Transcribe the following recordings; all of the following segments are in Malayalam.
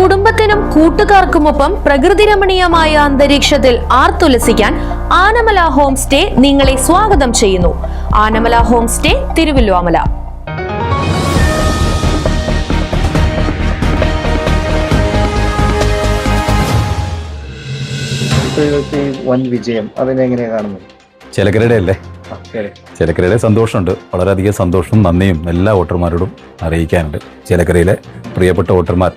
കുടുംബത്തിനും കൂട്ടുകാർക്കുമൊപ്പം പ്രകൃതി രമണീയമായ അന്തരീക്ഷത്തിൽ ആർത്തുലസിക്കാൻ ആനമല ഹോം സ്റ്റേ നിങ്ങളെ സ്വാഗതം ചെയ്യുന്നു. Anamala home stay, Thiruvallomala. വൻ വിജയം അതിനെങ്ങനെയാ കാണുന്നത്? ചേലക്കരയുടെ അല്ലേ? ചേലക്കരയുടെ സന്തോഷമുണ്ട്, വളരെയധികം സന്തോഷവും നന്ദിയും എല്ലാ വോട്ടർമാരോടും അറിയിക്കാനുണ്ട്. ചേലക്കരയിലെ പ്രിയപ്പെട്ട വോട്ടർമാർ,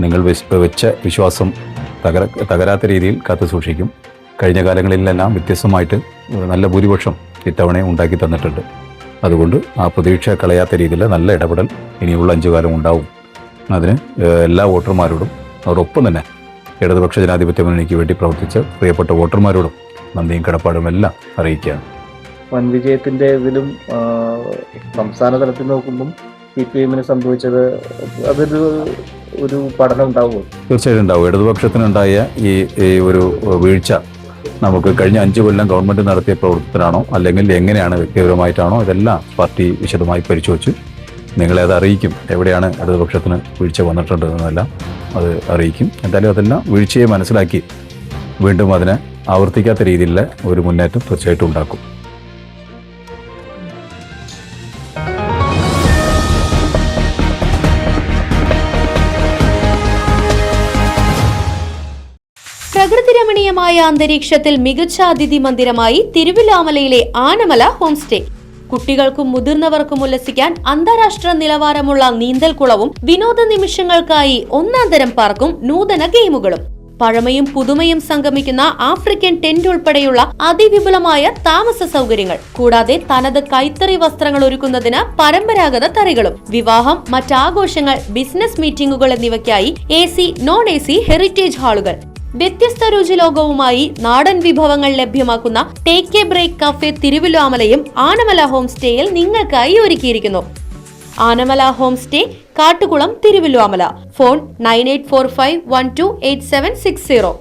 നിങ്ങൾ വെച്ച വിശ്വാസം തകരാത്ത രീതിയിൽ കാത്തു സൂക്ഷിക്കും. കഴിഞ്ഞ കാലങ്ങളിലെല്ലാം വ്യത്യസ്തമായിട്ട് നല്ല ഭൂരിപക്ഷം ഇത്തവണ ഉണ്ടാക്കി തന്നിട്ടുണ്ട്. അതുകൊണ്ട് ആ പ്രതീക്ഷ കളയാത്ത രീതിയിൽ നല്ല ഇടപെടൽ ഇനിയുള്ള 5 കാലം ഉണ്ടാവും. അതിന് എല്ലാ വോട്ടർമാരോടും അതോടൊപ്പം തന്നെ ഇടതുപക്ഷ ജനാധിപത്യ മുന്നണിക്ക് വേണ്ടി പ്രവർത്തിച്ച പ്രിയപ്പെട്ട വോട്ടർമാരോടും നന്ദിയും കടപ്പാടും എല്ലാം അറിയിക്കുകയാണ്. വൻ വിജയത്തിന്റെ ഇതിലും സംസ്ഥാന തലത്തിൽ നോക്കുമ്പം CPM സംഭവിച്ചത് ഒരു പഠനം ഉണ്ടാവുമോ? തീർച്ചയായിട്ടും ഉണ്ടാവും. ഇടതുപക്ഷത്തിനുണ്ടായ ഈ ഒരു വീഴ്ച നമുക്ക് കഴിഞ്ഞ 5 കൊല്ലം ഗവൺമെന്റ് നടത്തിയ പ്രവർത്തനമാണോ അല്ലെങ്കിൽ എങ്ങനെയാണ് വ്യക്തിപരമായിട്ടാണോ, ഇതെല്ലാം പാർട്ടി വിശദമായി പരിശോധിച്ച് നിങ്ങളെ അത് അറിയിക്കും. എവിടെയാണ് ഇടതുപക്ഷത്തിന് വീഴ്ച വന്നിട്ടുണ്ടെന്നെല്ലാം അത് അറിയിക്കും. എന്തായാലും അതെല്ലാം വീഴ്ചയെ മനസ്സിലാക്കി വീണ്ടും അതിനെ ആവർത്തിക്കാത്ത രീതിയിലുള്ള ഒരു മുന്നേറ്റം തീർച്ചയായിട്ടും ഉണ്ടാക്കും. പ്രകൃതി രമണീയമായ അന്തരീക്ഷത്തിൽ മികച്ച അതിഥി മന്ദിരമായി തിരുവല്ലോമലയിലെ ആനമല ഹോം സ്റ്റേ. കുട്ടികൾക്കും മുതിർന്നവർക്കും ഉല്ലസിക്കാൻ അന്താരാഷ്ട്ര നിലവാരമുള്ള നീന്തൽക്കുളവും വിനോദ നിമിഷങ്ങൾക്കായി ഒന്നാന്തരം പാർക്കും നൂതന ഗെയിമുകളും. പഴമയും പുതുമയും സംഗമിക്കുന്ന ആഫ്രിക്കൻ ടെന്റ് ഉൾപ്പെടെയുള്ള അതിവിപുലമായ താമസ സൗകര്യങ്ങൾ. കൂടാതെ തനത് കൈത്തറി വസ്ത്രങ്ങൾ ഒരുക്കുന്നതിന് പരമ്പരാഗത തറികളും. വിവാഹം, മറ്റാഘോഷങ്ങൾ, ബിസിനസ് മീറ്റിംഗുകൾ എന്നിവയ്ക്കായി AC, non-AC ഹെറിറ്റേജ് ഹാളുകൾ. വ്യത്യസ്ത രുചിലോകവുമായി നാടൻ വിഭവങ്ങൾ ലഭ്യമാക്കുന്ന ടേക്ക് എ ബ്രേക്ക് കഫേ തിരുവല്ലോമലയും ആനമല ഹോം സ്റ്റേയിൽ നിങ്ങൾക്കായി ഒരുക്കിയിരിക്കുന്നു. Anamala home stay, Kattukulam, Thiruvallomala. Phone 9845128760.